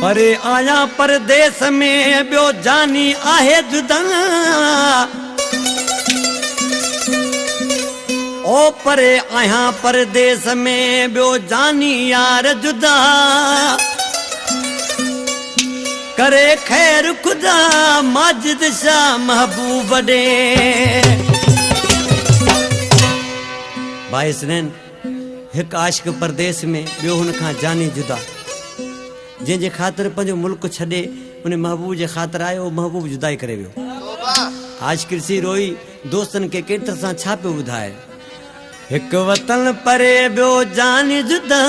परे आया परदेस में ॿियो जानी आहे जुदा ओ परे आया परदेस में ॿियो जानी यार जुदा करे खैर खुदा माजिद शाह महबूब ॾे भाई सनन हिकु आशिक़ परदेस में ॿियो हुन खां जानी जुदा जंहिंजे ख़ातिर पंहिंजो मुल्क छॾे उन महबूब जे ख़ातिर आयो महबूब जुदाई करे वियो आशिक़ ॾिसी रोई दोस्तनि खे केतिरे सां छा पियो ॿुधाए हिकु वतन परे ॿियो जानी जुदा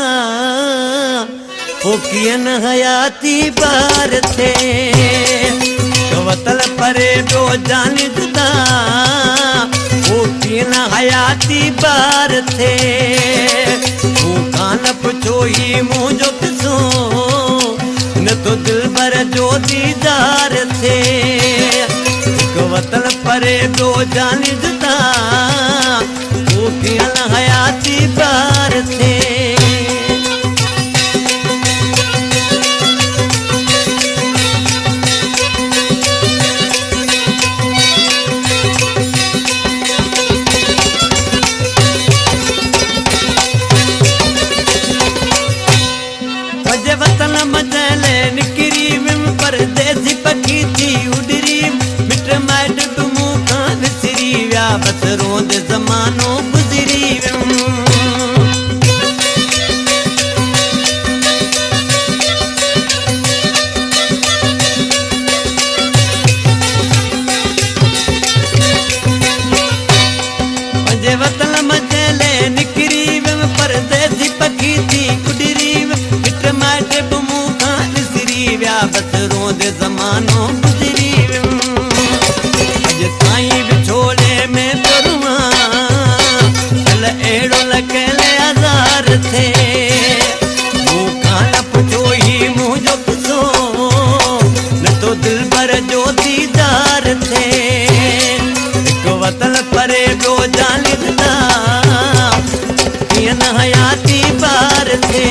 ओ कीअं न हयाती बार थे हिकु वतन परे ॿियो जानी जुदा ओ कीअं न हयाती बार थे तूं कान पुछो ही मुंहिंजो किसो न तो दिल भर जो दीदार थे हिकु वतन परे ॿियो जानी जुदा ओ कीअं न हयाती बार थे परदेसी पखी थी उडरी मिट माइट बि मूं खां विसरी विया बस रोंद ज़मानो गुज़री पंहिंजे वतन मजले निकिरी वियमि परदेसी पखी थी उडरी मिट माइट बि मूं खां विसरी विया बस रोंद ज़मानो गुज़री अॼु ताईं बि छोड़े में तुरमा चल अहिड़ो लकियल आज़ार थे मूं खां न पुछो ही मुंहिंजो किसो न तो दिल भर जो दीदार थे हिकु वतन परे ॿियो जानी जुदा कीअं न हयाती बार थे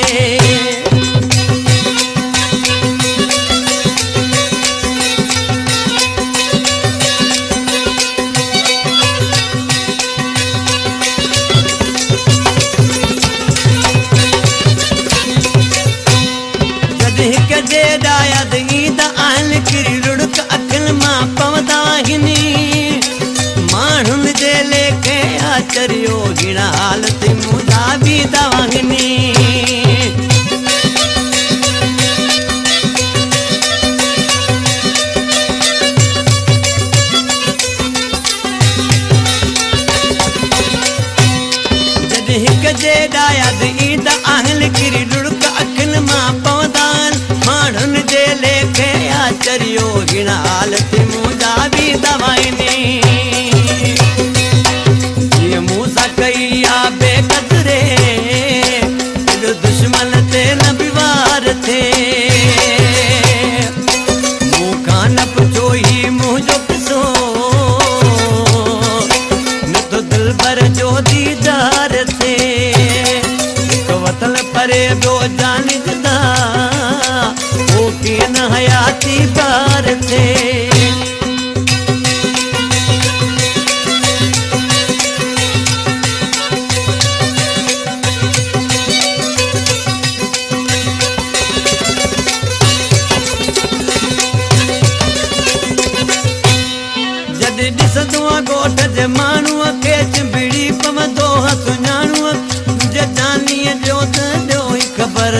चरियो गिण हालत मुदा भी दवागनी जद हिक जे डायद ईद आहल किरी रुड़क अखन मां पवदान माणुन जे लेखे चरियो गिण हालत मुदा भी दवागनी कईया बेकदरे दुश्मन ते न बीवार थे मूं खां न पुछो ही मुंहिंजो किसो न तो दिल भर जो दीदार थे हिकु वतन परे ॿियो जानी जुदा ओ कीअं न हयाती बार थे गोठ जे माण्हूअ खे चिंबिड़ी पवंदो सुञाणूअ जे जानीअ जो त ॾियो ई ख़बर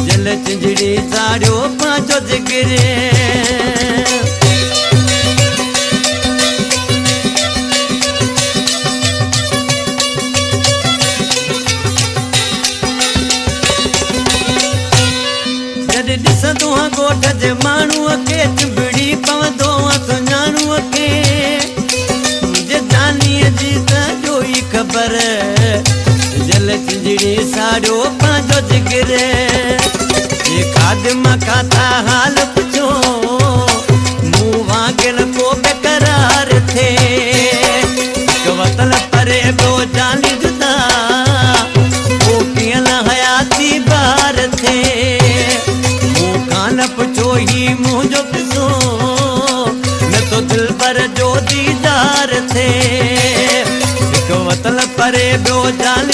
जल चिंजड़ी साड़ियो पंहिंजो जिगरे जॾहिं ॾिसंदो गोठ जे माण्हूअ खे चिंबिड़ी पवंदो सुञाणूअ खे ख़बर जल चिंजड़ी साड़ियो पंहिंजो जिगरे जे खादिम खां था हाल पुछो मूं वांगुरु को मुंहिंजो किसो न तो दिल पर जो दीदार थे हिकु वतन परे ॿियो जान